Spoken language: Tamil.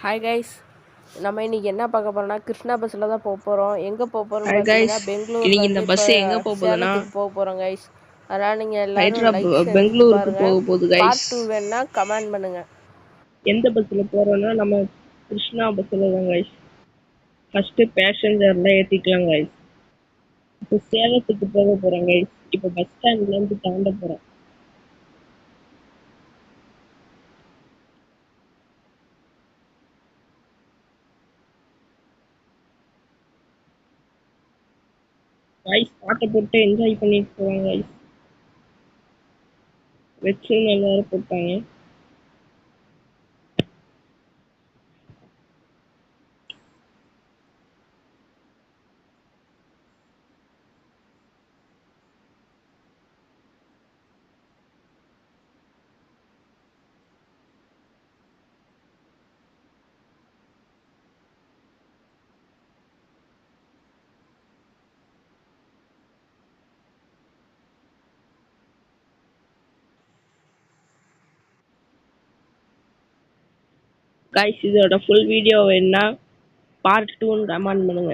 ஹாய் கைஸ், நம்ம இன்னைக்கு என்ன பார்க்க போறோம்னா கிருஷ்ணா பஸ்ஸில் தான் போக போகிறோம். எங்கே போக போகிறோம்னு ஹாய் கைஸ், பார்த்தீங்கன்னா இன்னைக்கு இந்த பெங்களூர்லேருந்து இப்போ பஸ் எங்க போக போகுதுன்னா சேலத்துக்கு போக போகிறோம் கைஸ். அதனால் நீங்கள் எல்லோரும் லைக் ஹைதராபாத் செஞ்சுட்டு பெங்களூருக்கு பாருங்கள். போக போகுது கைஸ். பார்ட் 2 வேணுன்னா கமெண்ட் பண்ணுங்கள். எந்த பஸ்ஸில் போகிறோன்னா நம்ம கிருஷ்ணா பஸ்ஸில் தான் கைஸ். ஃபஸ்ட்டு பேசஞ்சர்லாம் ஏற்றிக்கலாம் கைஸ். இப்போ சேலத்துக்கு போக போகிறோம் கைஸ். இப்போ பஸ் ஸ்டாண்ட்லேருந்து தாண்ட போகிறோம். கைஸ் பாட்டை போட்டு என்ஜாய் பண்ணிட்டு போவாங்க கைஸ். வச்சு எல்லாரும் போட்டாங்க. கைஸ் இதோட ஃபுல் வீடியோ வேணுன்னா பார்ட் 2ன்னு கமெண்ட் பண்ணுங்க.